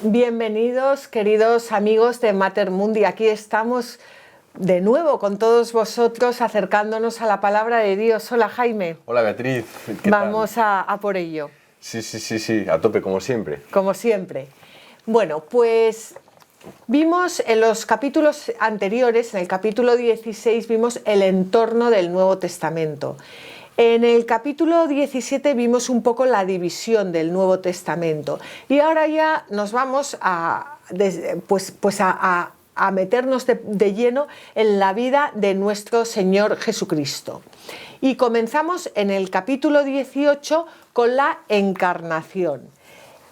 Bienvenidos, queridos amigos de Mater Mundi. Aquí estamos de nuevo con todos vosotros acercándonos a la palabra de Dios. Hola, Jaime. Hola, Beatriz. ¿Qué Vamos tal? a por ello. Sí, a tope, como siempre. Como siempre. Bueno, pues vimos en los capítulos anteriores, en el capítulo 16, vimos el entorno del Nuevo Testamento. En el capítulo 17 vimos un poco la división del Nuevo Testamento y ahora ya nos vamos a meternos de lleno en la vida de nuestro Señor Jesucristo. Y comenzamos en el capítulo 18 con la encarnación.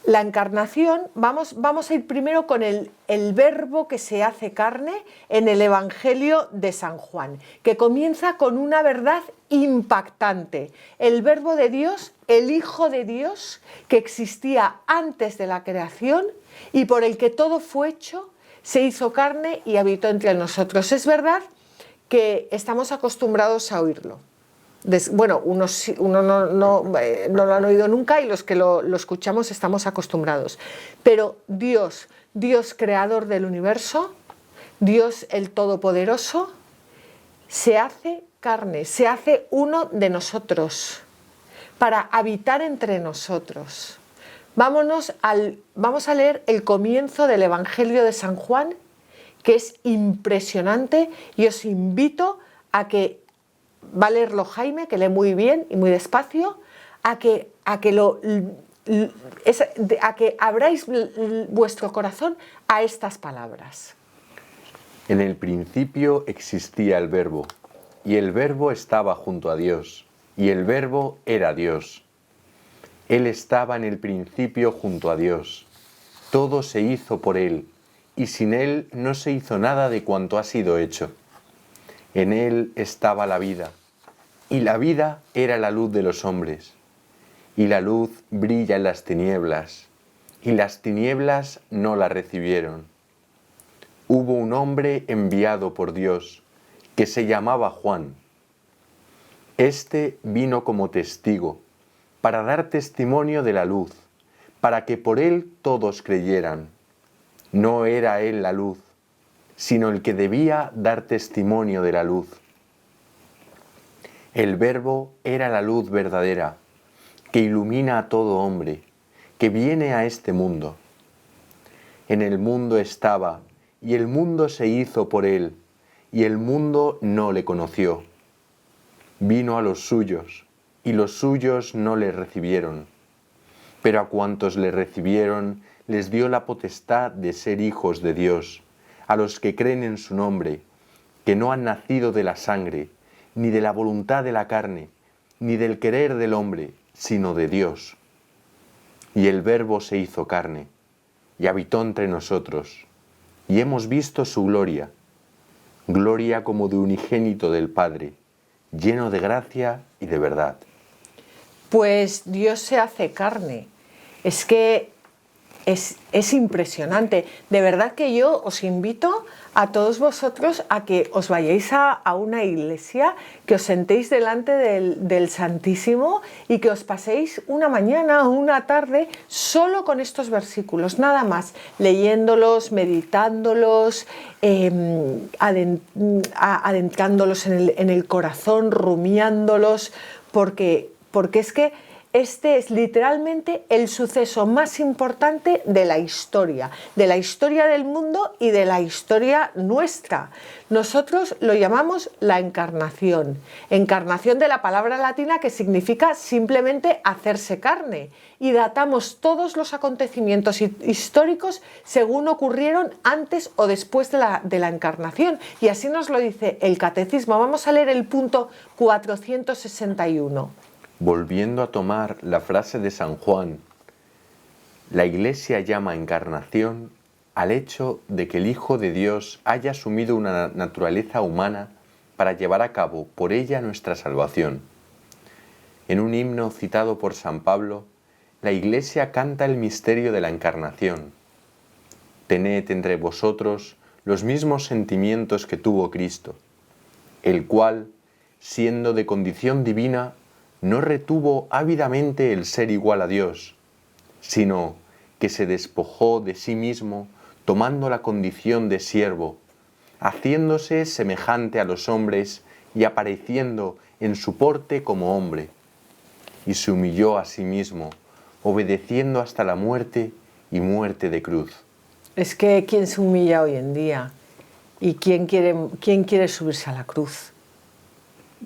La encarnación, vamos a ir primero con el verbo que se hace carne en el Evangelio de San Juan, que comienza con una verdad impactante. El verbo de Dios, el Hijo de Dios, que existía antes de la creación y por el que todo fue hecho, se hizo carne y habitó entre nosotros. Es verdad que estamos acostumbrados a oírlo. Unos no lo han oído nunca y los que lo escuchamos estamos acostumbrados. Pero Dios creador del universo, Dios el Todopoderoso, se hace carne, se hace uno de nosotros para habitar entre nosotros. Vamos a leer el comienzo del Evangelio de San Juan, que es impresionante, y os invito a que va a leerlo Jaime, que lee muy bien y muy despacio, a que abráis vuestro corazón a estas palabras. En el principio existía el Verbo, y el Verbo estaba junto a Dios, y el Verbo era Dios. Él estaba en el principio junto a Dios. Todo se hizo por Él, y sin Él no se hizo nada de cuanto ha sido hecho. En Él estaba la vida, y la vida era la luz de los hombres. Y la luz brilla en las tinieblas, y las tinieblas no la recibieron. Hubo un hombre enviado por Dios, que se llamaba Juan. Este vino como testigo, para dar testimonio de la luz, para que por él todos creyeran. No era él la luz, sino el que debía dar testimonio de la luz. El Verbo era la luz verdadera, que ilumina a todo hombre, que viene a este mundo. En el mundo estaba, y el mundo se hizo por él, y el mundo no le conoció. Vino a los suyos, y los suyos no le recibieron. Pero a cuantos le recibieron, les dio la potestad de ser hijos de Dios, a los que creen en su nombre, que no han nacido de la sangre, ni de la voluntad de la carne, ni del querer del hombre, sino de Dios. Y el Verbo se hizo carne, y habitó entre nosotros, y hemos visto su gloria, gloria como de unigénito del Padre, lleno de gracia y de verdad. Pues Dios se hace carne. Es que es impresionante. De verdad que yo os invito a todos vosotros a que os vayáis a una iglesia, que os sentéis delante del Santísimo y que os paséis una mañana o una tarde solo con estos versículos, nada más, leyéndolos, meditándolos, adentrándolos en el corazón, rumiándolos, porque es que este es literalmente el suceso más importante de la historia del mundo y de la historia nuestra. Nosotros lo llamamos la encarnación de la palabra latina que significa simplemente hacerse carne, y datamos todos los acontecimientos históricos según ocurrieron antes o después de la encarnación, y así nos lo dice el Catecismo. Vamos a leer el punto 461. Volviendo a tomar la frase de San Juan, la Iglesia llama encarnación al hecho de que el Hijo de Dios haya asumido una naturaleza humana para llevar a cabo por ella nuestra salvación. En un himno citado por San Pablo, la Iglesia canta el misterio de la encarnación. Tened entre vosotros los mismos sentimientos que tuvo Cristo, el cual, siendo de condición divina, no retuvo ávidamente el ser igual a Dios, sino que se despojó de sí mismo, tomando la condición de siervo, haciéndose semejante a los hombres y apareciendo en su porte como hombre. Y se humilló a sí mismo, obedeciendo hasta la muerte y muerte de cruz. Es que ¿quién se humilla hoy en día? ¿Y quién quiere subirse a la cruz?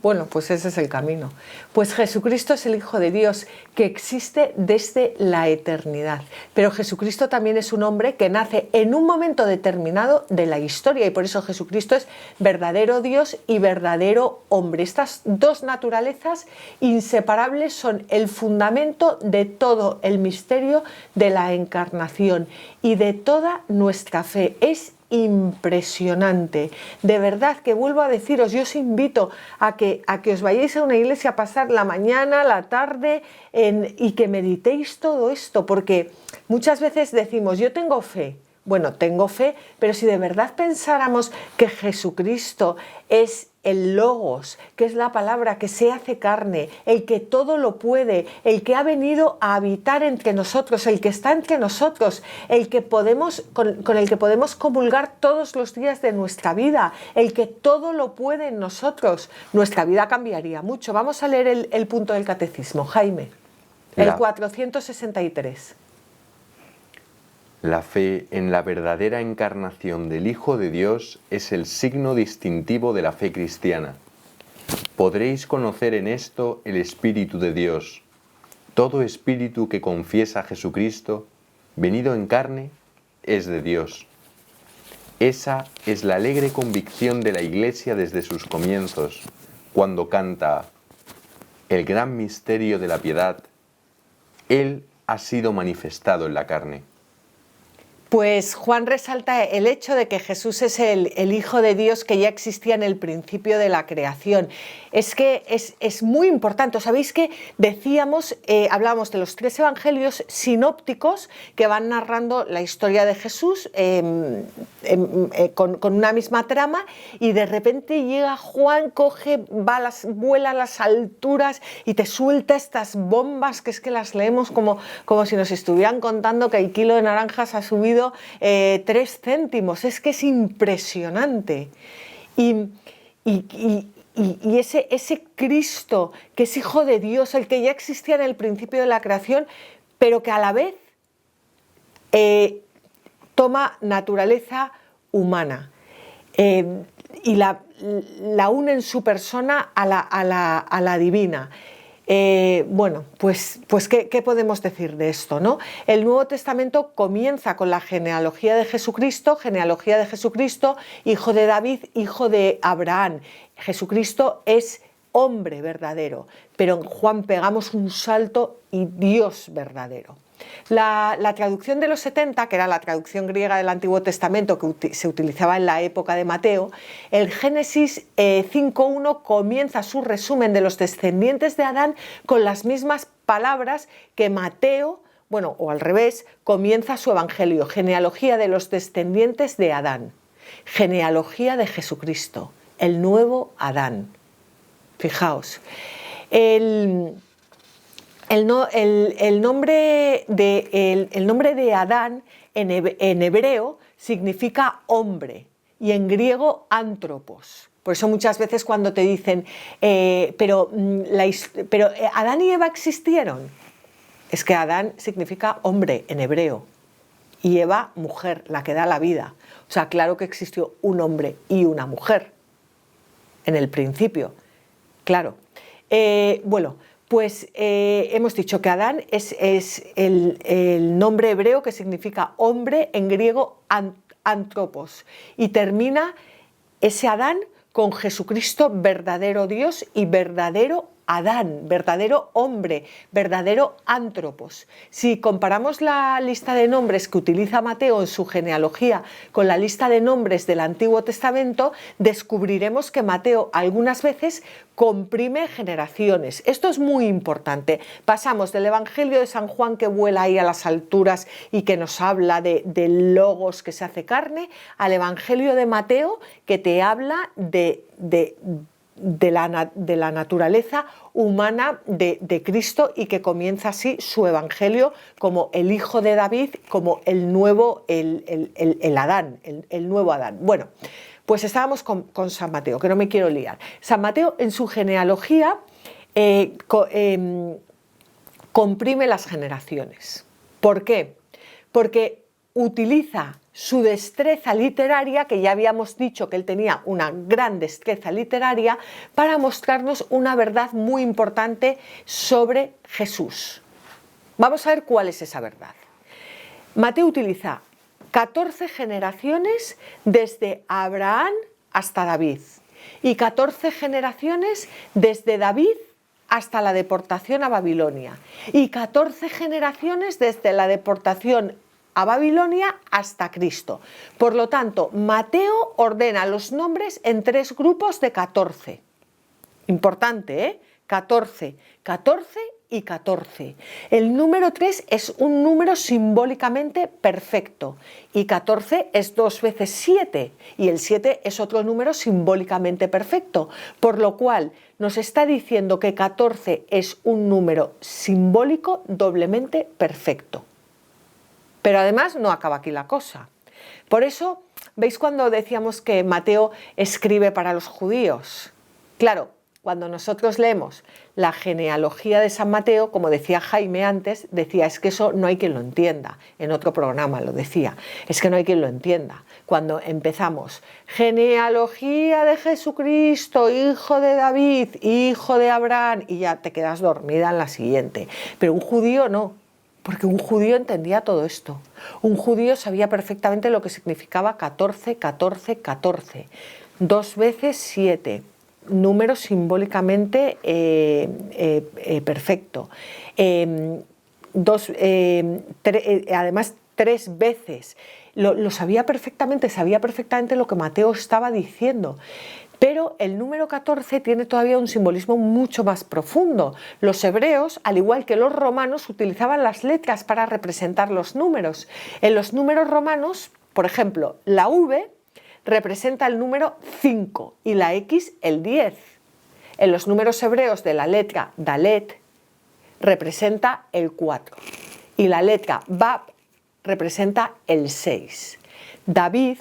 Bueno, pues ese es el camino. Pues Jesucristo es el Hijo de Dios que existe desde la eternidad. Pero Jesucristo también es un hombre que nace en un momento determinado de la historia y por eso Jesucristo es verdadero Dios y verdadero hombre. Estas dos naturalezas inseparables son el fundamento de todo el misterio de la encarnación y de toda nuestra fe. Es impresionante, de verdad que vuelvo a deciros, yo os invito a que os vayáis a una iglesia a pasar la mañana, la tarde y que meditéis todo esto, porque muchas veces decimos, yo tengo fe. Bueno, tengo fe, pero si de verdad pensáramos que Jesucristo es el Logos, que es la palabra que se hace carne, el que todo lo puede, el que ha venido a habitar entre nosotros, el que está entre nosotros, el que con el que podemos comulgar todos los días de nuestra vida, el que todo lo puede en nosotros, nuestra vida cambiaría mucho. Vamos a leer el punto del catecismo, Jaime, el 463. La fe en la verdadera encarnación del Hijo de Dios es el signo distintivo de la fe cristiana. Podréis conocer en esto el Espíritu de Dios. Todo espíritu que confiesa a Jesucristo, venido en carne, es de Dios. Esa es la alegre convicción de la Iglesia desde sus comienzos, cuando canta el gran misterio de la piedad. Él ha sido manifestado en la carne. Pues Juan resalta el hecho de que Jesús es el Hijo de Dios que ya existía en el principio de la creación. Es que es muy importante. ¿Sabéis que decíamos, hablábamos de los 3 evangelios sinópticos que van narrando la historia de Jesús con una misma trama y de repente llega Juan, vuela a las alturas y te suelta estas bombas que es que las leemos como si nos estuvieran contando que el kilo de naranjas ha subido 3 céntimos, es que es impresionante. Y ese Cristo que es Hijo de Dios, el que ya existía en el principio de la creación, pero que a la vez toma naturaleza humana y la une en su persona a la divina. Bueno, pues ¿qué podemos decir de esto, ¿no? El Nuevo Testamento comienza con la genealogía de Jesucristo, hijo de David, hijo de Abraham. Jesucristo es hombre verdadero, pero en Juan pegamos un salto y Dios verdadero. La traducción de los 70, que era la traducción griega del Antiguo Testamento que se utilizaba en la época de Mateo, el Génesis 5.1 comienza su resumen de los descendientes de Adán con las mismas palabras que Mateo, bueno, o al revés, comienza su evangelio, genealogía de los descendientes de Adán, genealogía de Jesucristo, el nuevo Adán. Fijaos, el nombre de Adán en hebreo significa hombre y en griego antropos. Por eso muchas veces cuando te dicen, pero Adán y Eva existieron, es que Adán significa hombre en hebreo y Eva mujer, la que da la vida. O sea, claro que existió un hombre y una mujer en el principio, claro. Bueno, pues hemos dicho que Adán es el nombre hebreo que significa hombre, en griego antropos, y termina ese Adán con Jesucristo, verdadero Dios y verdadero Adán, verdadero hombre, verdadero antropos. Si comparamos la lista de nombres que utiliza Mateo en su genealogía con la lista de nombres del Antiguo Testamento, descubriremos que Mateo algunas veces comprime generaciones. Esto es muy importante. Pasamos del Evangelio de San Juan, que vuela ahí a las alturas y que nos habla del Logos que se hace carne, al Evangelio de Mateo, que te habla de de la naturaleza humana de Cristo, y que comienza así su evangelio como el hijo de David, como el nuevo, el Adán, el nuevo Adán. Bueno, pues estábamos con San Mateo, que no me quiero liar. San Mateo en su genealogía comprime las generaciones. ¿Por qué? Porque utiliza su destreza literaria, que ya habíamos dicho que él tenía una gran destreza literaria, para mostrarnos una verdad muy importante sobre Jesús. Vamos a ver cuál es esa verdad. Mateo utiliza 14 generaciones desde Abraham hasta David, y 14 generaciones desde David hasta la deportación a Babilonia, y 14 generaciones desde la deportación a Babilonia hasta Cristo. Por lo tanto, Mateo ordena los nombres en 3 grupos de 14. Importante, ¿eh? 14, 14 y 14. El número 3 es un número simbólicamente perfecto, y 14 es 2 veces 7, y el 7 es otro número simbólicamente perfecto, por lo cual nos está diciendo que 14 es un número simbólico doblemente perfecto. Pero además no acaba aquí la cosa. Por eso, ¿veis cuando decíamos que Mateo escribe para los judíos? Claro, cuando nosotros leemos la genealogía de San Mateo, como decía Jaime antes, decía, es que eso no hay quien lo entienda. En otro programa lo decía, es que no hay quien lo entienda. Cuando empezamos, genealogía de Jesucristo, hijo de David, hijo de Abraham, y ya te quedas dormida en la siguiente. Pero un judío no. Porque un judío entendía todo esto. Un judío sabía perfectamente lo que significaba 14, 14, 14. 2 veces 7. Número simbólicamente perfecto. Además, 3 veces. Lo sabía perfectamente lo que Mateo estaba diciendo. Pero el número 14 tiene todavía un simbolismo mucho más profundo. Los hebreos, al igual que los romanos, utilizaban las letras para representar los números. En los números romanos, por ejemplo, la V representa el número 5 y la X el 10. En los números hebreos de la letra Dalet representa el 4 y la letra Bab representa el 6. David,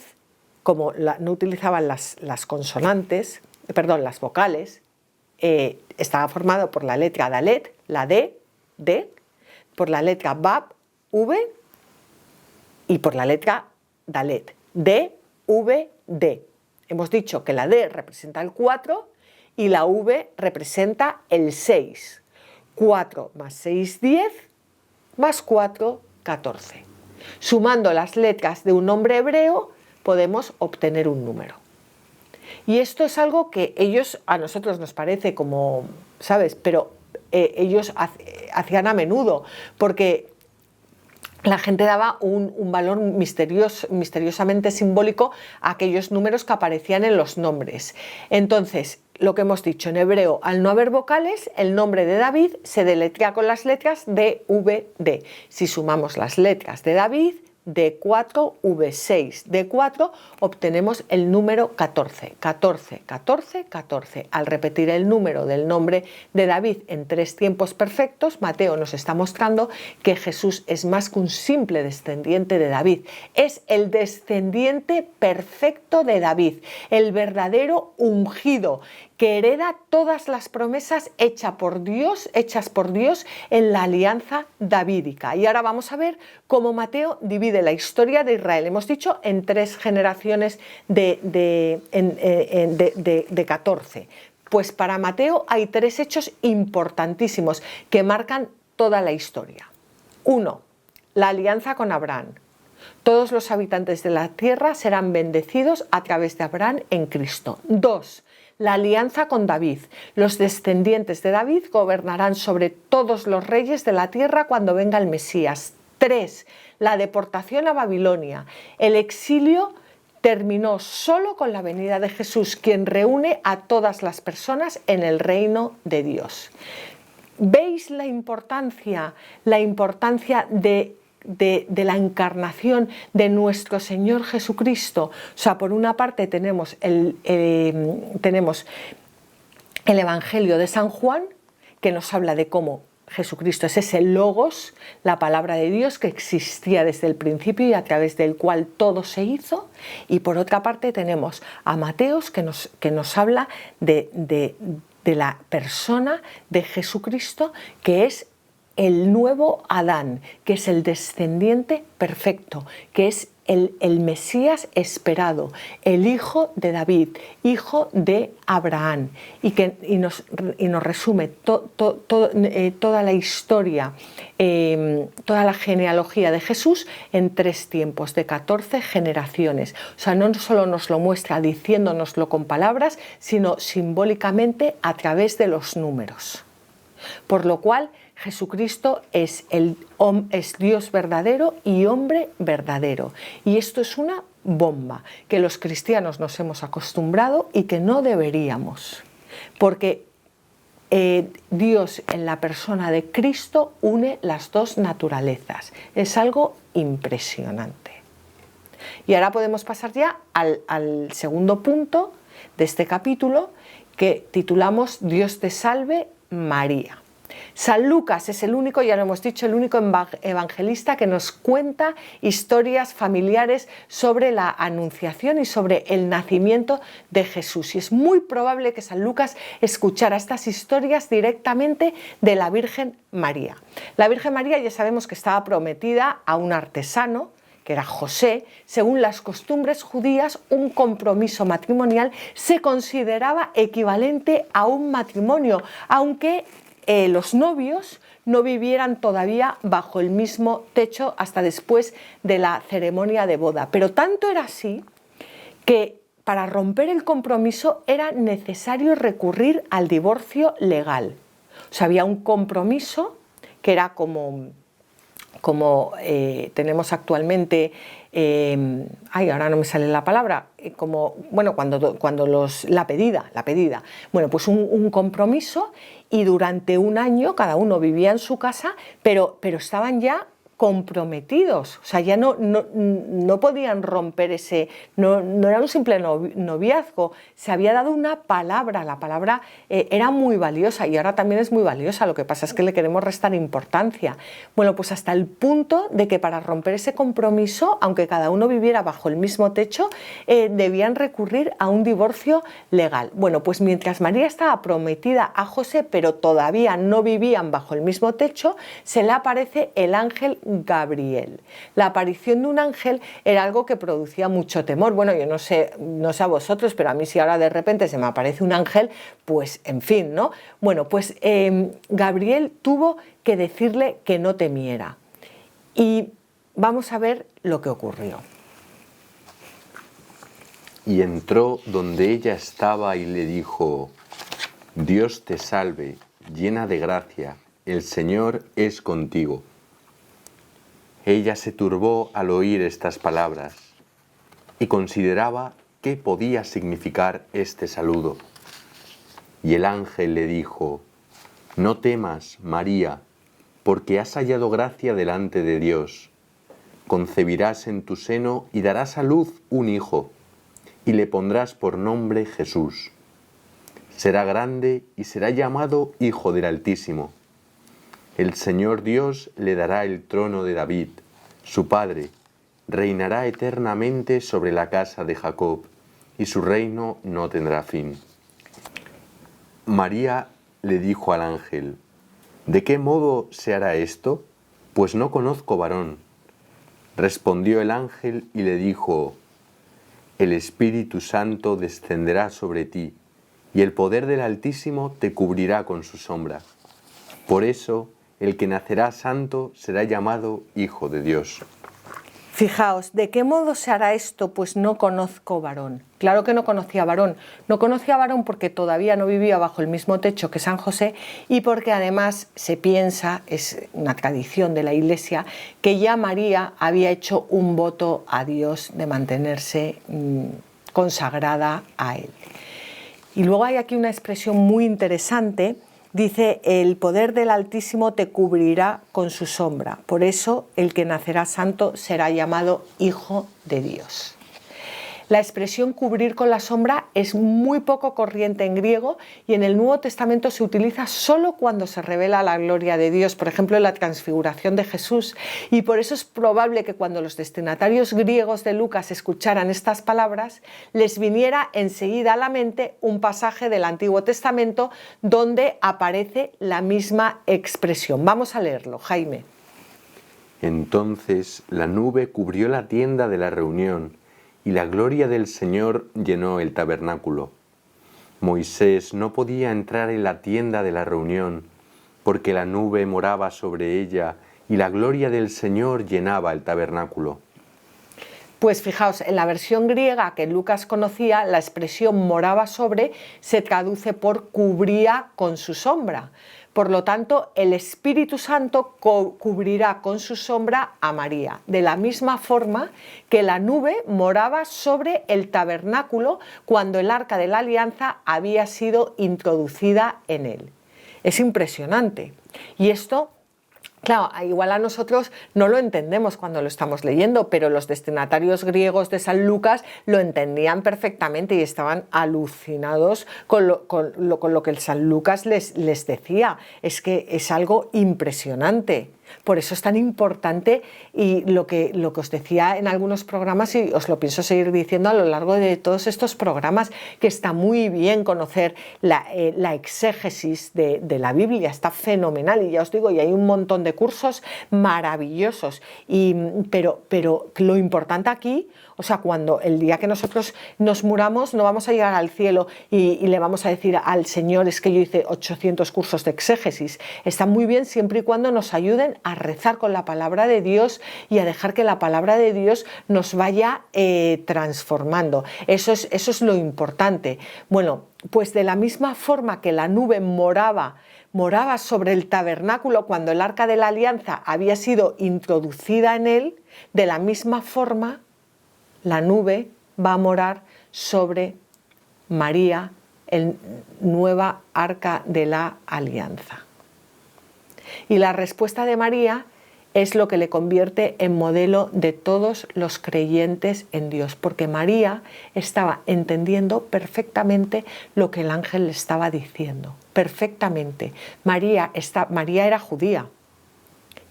como no utilizaban las consonantes, las vocales, estaba formado por la letra Dalet, la D, por la letra Bab, V, y por la letra Dalet, D, V, D. Hemos dicho que la D representa el 4 y la V representa el 6. 4 más 6, 10, más 4, 14. Sumando las letras de un nombre hebreo, podemos obtener un número. Y esto es algo que a nosotros nos parece como, ¿sabes? Pero ellos hacían a menudo, porque la gente daba un valor misteriosamente simbólico a aquellos números que aparecían en los nombres. Entonces, lo que hemos dicho, en hebreo, al no haber vocales, el nombre de David se deletrea con las letras D-V-D. Si sumamos las letras de David, D4, V6, D4, obtenemos el número 14. 14, 14, 14. Al repetir el número del nombre de David en 3 tiempos perfectos, Mateo nos está mostrando que Jesús es más que un simple descendiente de David. Es el descendiente perfecto de David, el verdadero ungido, que hereda todas las promesas hechas por Dios en la alianza davídica. Y ahora vamos a ver cómo Mateo divide la historia de Israel, hemos dicho, en 3 generaciones de 14. Pues para Mateo hay 3 hechos importantísimos que marcan toda la historia. 1. La alianza con Abraham. Todos los habitantes de la tierra serán bendecidos a través de Abraham en Cristo. 2. La alianza con David. Los descendientes de David gobernarán sobre todos los reyes de la tierra cuando venga el Mesías. 3. La deportación a Babilonia. El exilio terminó solo con la venida de Jesús, quien reúne a todas las personas en el reino de Dios. ¿Veis la importancia de la encarnación de nuestro Señor Jesucristo? O sea, por una parte tenemos el Evangelio de San Juan, que nos habla de cómo Jesucristo es ese logos, la palabra de Dios que existía desde el principio y a través del cual todo se hizo. Y por otra parte tenemos a Mateos que nos habla de la persona de Jesucristo, que es el nuevo Adán, que es el descendiente perfecto, que es el Mesías esperado, el hijo de David, hijo de Abraham, y nos resume toda la historia, toda la genealogía de Jesús en 3 tiempos, de 14 generaciones. O sea, no solo nos lo muestra diciéndonoslo con palabras, sino simbólicamente a través de los números. Por lo cual, Jesucristo es Dios verdadero y hombre verdadero. Y esto es una bomba que los cristianos nos hemos acostumbrado y que no deberíamos. Porque Dios en la persona de Cristo une las 2 naturalezas. Es algo impresionante. Y ahora podemos pasar ya al segundo punto de este capítulo, que titulamos Dios te salve, María. San Lucas es el único, ya lo hemos dicho, el único evangelista que nos cuenta historias familiares sobre la anunciación y sobre el nacimiento de Jesús. Y es muy probable que San Lucas escuchara estas historias directamente de la Virgen María. La Virgen María ya sabemos que estaba prometida a un artesano, que era José. Según las costumbres judías, un compromiso matrimonial se consideraba equivalente a un matrimonio, aunque los novios no vivieran todavía bajo el mismo techo hasta después de la ceremonia de boda. Pero tanto era así que para romper el compromiso era necesario recurrir al divorcio legal. O sea, había un compromiso que era como tenemos actualmente, ahora no me sale la palabra, la pedida. Bueno, pues un compromiso, y durante un año cada uno vivía en su casa, pero estaban ya comprometidos, o sea, ya no podían romper no era un simple noviazgo, se había dado una palabra, la palabra era muy valiosa, y ahora también es muy valiosa, lo que pasa es que le queremos restar importancia. Bueno, pues hasta el punto de que para romper ese compromiso, aunque cada uno viviera bajo el mismo techo, debían recurrir a un divorcio legal. Bueno, pues mientras María estaba prometida a José, pero todavía no vivían bajo el mismo techo, se le aparece el ángel Gabriel. La aparición de un ángel era algo que producía mucho temor. Bueno, yo no sé a vosotros, pero a mí si ahora de repente se me aparece un ángel, pues en fin, ¿no? Bueno, pues Gabriel tuvo que decirle que no temiera. Y vamos a ver lo que ocurrió. Y entró donde ella estaba y le dijo: Dios te salve, llena de gracia, el Señor es contigo. Ella se turbó al oír estas palabras y consideraba qué podía significar este saludo. Y el ángel le dijo: No temas, María, porque has hallado gracia delante de Dios. Concebirás en tu seno y darás a luz un hijo, y le pondrás por nombre Jesús. Será grande y será llamado Hijo del Altísimo. El Señor Dios le dará el trono de David, su padre, reinará eternamente sobre la casa de Jacob, y su reino no tendrá fin. María le dijo al ángel: ¿De qué modo se hará esto? Pues no conozco varón. Respondió el ángel y le dijo: El Espíritu Santo descenderá sobre ti, y el poder del Altísimo te cubrirá con su sombra. Por eso, el que nacerá santo será llamado Hijo de Dios. Fijaos, ¿de qué modo se hará esto? Pues no conozco varón. Claro que no conocía varón. No conocía varón porque todavía no vivía bajo el mismo techo que San José, y porque además se piensa, es una tradición de la Iglesia, que ya María había hecho un voto a Dios de mantenerse consagrada a Él. Y luego hay aquí una expresión muy interesante. Dice: el poder del Altísimo te cubrirá con su sombra. Por eso el que nacerá santo será llamado Hijo de Dios. La expresión cubrir con la sombra es muy poco corriente en griego y en el Nuevo Testamento se utiliza solo cuando se revela la gloria de Dios, por ejemplo en la transfiguración de Jesús. Y por eso es probable que cuando los destinatarios griegos de Lucas escucharan estas palabras, les viniera enseguida a la mente un pasaje del Antiguo Testamento donde aparece la misma expresión. Vamos a leerlo, Jaime. Entonces la nube cubrió la tienda de la reunión, y la gloria del Señor llenó el tabernáculo. Moisés no podía entrar en la tienda de la reunión, porque la nube moraba sobre ella, y la gloria del Señor llenaba el tabernáculo. Pues fijaos, en la versión griega que Lucas conocía, la expresión moraba sobre se traduce por cubría con su sombra. Por lo tanto, el Espíritu Santo cubrirá con su sombra a María, de la misma forma que la nube moraba sobre el tabernáculo cuando el arca de la alianza había sido introducida en él. Es impresionante. Y esto, claro, igual a nosotros no lo entendemos cuando lo estamos leyendo, pero los destinatarios griegos de San Lucas lo entendían perfectamente y estaban alucinados con lo que el San Lucas les decía. Es que es algo impresionante. Por eso es tan importante y lo que os decía en algunos programas, y os lo pienso seguir diciendo a lo largo de todos estos programas, que está muy bien conocer la exégesis de la Biblia, está fenomenal y ya os digo, y hay un montón de cursos maravillosos, pero lo importante aquí, o sea, cuando el día que nosotros nos muramos no vamos a llegar al cielo y le vamos a decir al Señor, es que yo hice 800 cursos de exégesis. Está muy bien siempre y cuando nos ayuden a rezar con la palabra de Dios y a dejar que la palabra de Dios nos vaya transformando. Eso es lo importante. Bueno, pues de la misma forma que la nube moraba sobre el tabernáculo cuando el arca de la alianza había sido introducida en él, de la misma forma la nube va a morar sobre María, el nueva arca de la alianza. Y la respuesta de María es lo que le convierte en modelo de todos los creyentes en Dios, porque María estaba entendiendo perfectamente lo que el ángel le estaba diciendo, perfectamente. María era judía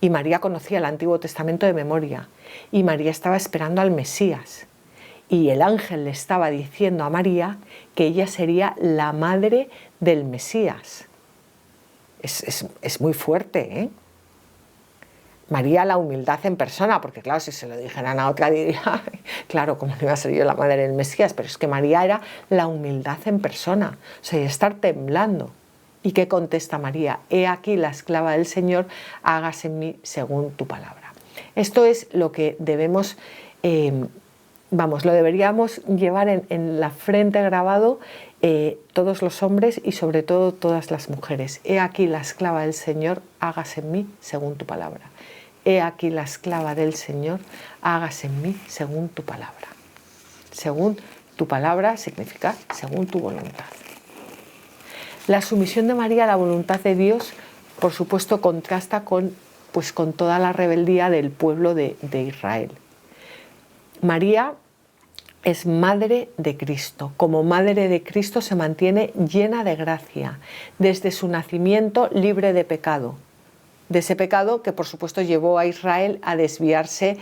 y María conocía el Antiguo Testamento de memoria y María estaba esperando al Mesías. Y el ángel le estaba diciendo a María que ella sería la madre del Mesías. Es muy fuerte, ¿eh? María, la humildad en persona, porque claro, si se lo dijeran a otra diría, claro, ¿cómo no iba a ser yo la madre del Mesías? Pero es que María era la humildad en persona, o sea, estar temblando. ¿Y qué contesta María? He aquí la esclava del Señor, hágase en mí según tu palabra. Esto es lo que debemos, lo deberíamos llevar en la frente grabado todos los hombres y sobre todo todas las mujeres. He aquí la esclava del Señor, hágase en mí según tu palabra. He aquí la esclava del Señor, hágase en mí según tu palabra. Según tu palabra significa según tu voluntad. La sumisión de María a la voluntad de Dios, por supuesto, contrasta con toda la rebeldía del pueblo de Israel. María es madre de Cristo. Como madre de Cristo se mantiene llena de gracia, desde su nacimiento libre de pecado. De ese pecado que por supuesto llevó a Israel a desviarse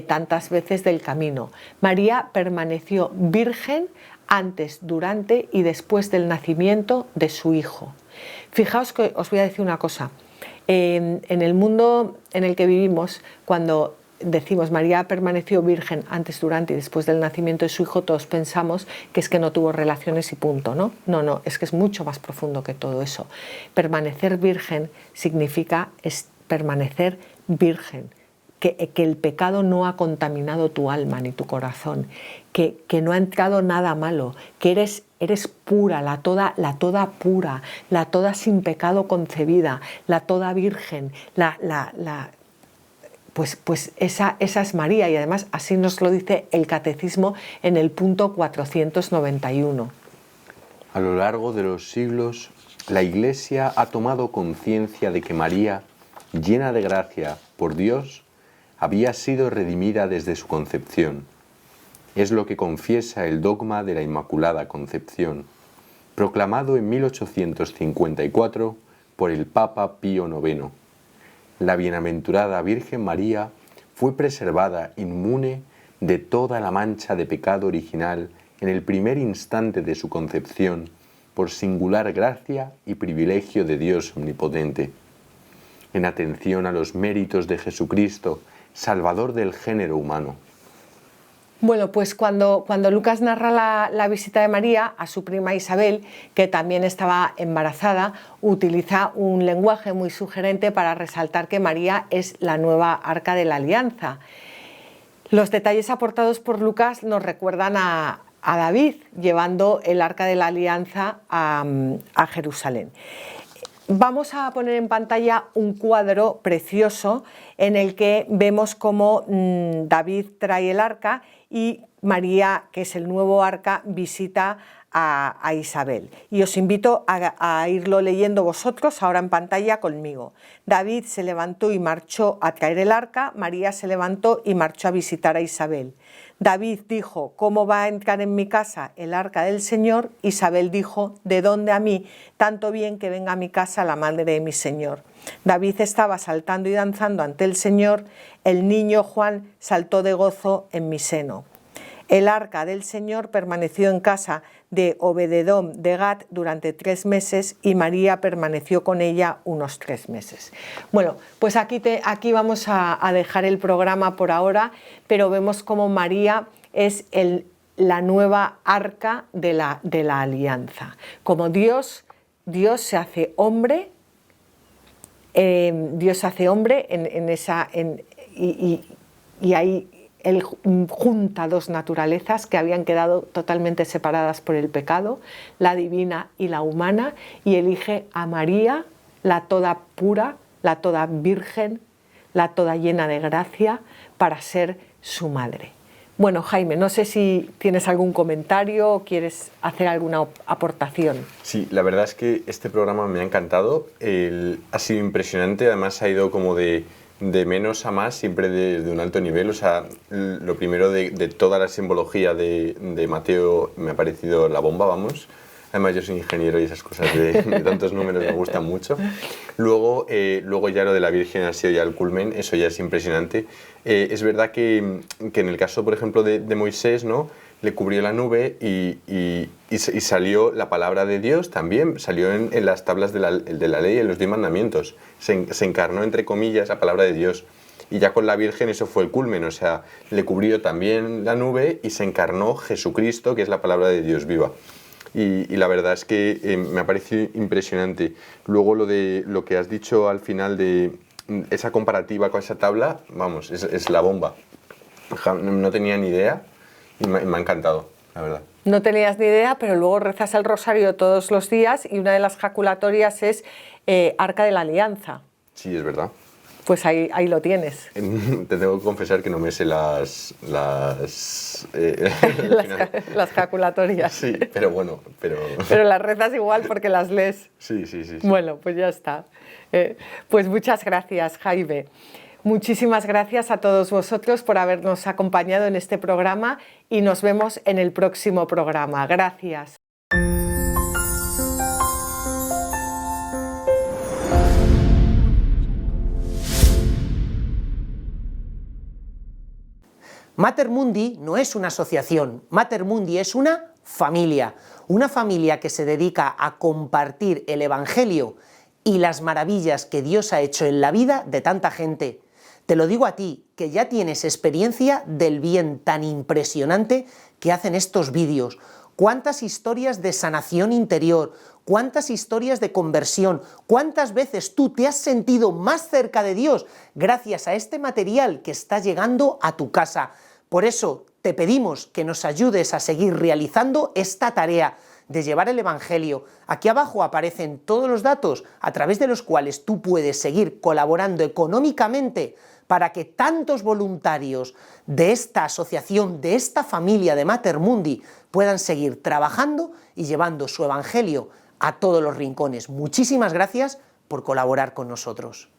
tantas veces del camino. María permaneció virgen antes, durante y después del nacimiento de su hijo. Fijaos que os voy a decir una cosa. En el mundo en el que vivimos, cuando decimos María permaneció virgen antes, durante y después del nacimiento de su hijo, todos pensamos que es que no tuvo relaciones y punto, ¿no? No, es que es mucho más profundo que todo eso. Permanecer virgen significa permanecer virgen, que el pecado no ha contaminado tu alma ni tu corazón, que no ha entrado nada malo, que eres pura, la toda pura, la toda sin pecado concebida, la toda virgen, Pues esa es María, y además así nos lo dice el Catecismo en el punto 491. A lo largo de los siglos, la Iglesia ha tomado conciencia de que María, llena de gracia por Dios, había sido redimida desde su concepción. Es lo que confiesa el dogma de la Inmaculada Concepción, proclamado en 1854 por el Papa Pío IX. La bienaventurada Virgen María fue preservada inmune de toda la mancha de pecado original en el primer instante de su concepción, por singular gracia y privilegio de Dios omnipotente. En atención a los méritos de Jesucristo, Salvador del género humano. Bueno, pues cuando Lucas narra la visita de María a su prima Isabel, que también estaba embarazada, utiliza un lenguaje muy sugerente para resaltar que María es la nueva Arca de la Alianza. Los detalles aportados por Lucas nos recuerdan a David llevando el Arca de la Alianza a Jerusalén. Vamos a poner en pantalla un cuadro precioso en el que vemos cómo David trae el arca y María, que es el nuevo arca, visita a Isabel. Y os invito a irlo leyendo vosotros ahora en pantalla conmigo. David se levantó y marchó a traer el arca, María se levantó y marchó a visitar a Isabel. David dijo: ¿cómo va a entrar en mi casa el arca del Señor? Isabel dijo: ¿de dónde a mí? Tanto bien que venga a mi casa la madre de mi Señor. David estaba saltando y danzando ante el Señor, el niño Juan saltó de gozo en mi seno. El arca del Señor permaneció en casa de Obededom de Gat durante 3 meses y María permaneció con ella unos 3 meses. Bueno, pues aquí vamos a dejar el programa por ahora, pero vemos cómo María es la nueva arca de la alianza. Como Dios se hace hombre, y ahí Él junta 2 naturalezas que habían quedado totalmente separadas por el pecado, la divina y la humana, y elige a María, la toda pura, la toda virgen, la toda llena de gracia, para ser su madre. Bueno, Jaime, no sé si tienes algún comentario o quieres hacer alguna aportación. Sí, la verdad es que este programa me ha encantado, ha sido impresionante, además ha ido como de menos a más, siempre de un alto nivel. O sea, lo primero de toda la simbología de Mateo me ha parecido la bomba, vamos. Además yo soy ingeniero y esas cosas de tantos números me gustan mucho. Luego ya lo de la Virgen ha sido ya el culmen, eso ya es impresionante. Es verdad que en el caso, por ejemplo, de Moisés, ¿no?, le cubrió la nube y salió la palabra de Dios también, salió en las tablas de la ley, en los 10 mandamientos. Se encarnó, entre comillas, la palabra de Dios. Y ya con la Virgen eso fue el culmen, o sea, le cubrió también la nube y se encarnó Jesucristo, que es la palabra de Dios viva. Y la verdad es que me ha parecido impresionante. Luego lo que has dicho al final de esa comparativa con esa tabla, vamos, es la bomba. No tenía ni idea. Y me ha encantado, la verdad. No tenías ni idea, pero luego rezas el rosario todos los días y una de las jaculatorias es Arca de la Alianza. Sí, es verdad. Pues ahí lo tienes. Te tengo que confesar que no me sé las jaculatorias. Sí, pero bueno. Pero las rezas igual porque las lees. Sí. Bueno, pues ya está. Pues muchas gracias, Jaime. Muchísimas gracias a todos vosotros por habernos acompañado en este programa y nos vemos en el próximo programa. Gracias. Mater Mundi no es una asociación, Mater Mundi es una familia que se dedica a compartir el Evangelio y las maravillas que Dios ha hecho en la vida de tanta gente. Te lo digo a ti, que ya tienes experiencia del bien tan impresionante que hacen estos vídeos. Cuántas historias de sanación interior, cuántas historias de conversión, cuántas veces tú te has sentido más cerca de Dios gracias a este material que está llegando a tu casa. Por eso te pedimos que nos ayudes a seguir realizando esta tarea de llevar el Evangelio. Aquí abajo aparecen todos los datos a través de los cuales tú puedes seguir colaborando económicamente para que tantos voluntarios de esta asociación, de esta familia de Mater Mundi, puedan seguir trabajando y llevando su Evangelio a todos los rincones. Muchísimas gracias por colaborar con nosotros.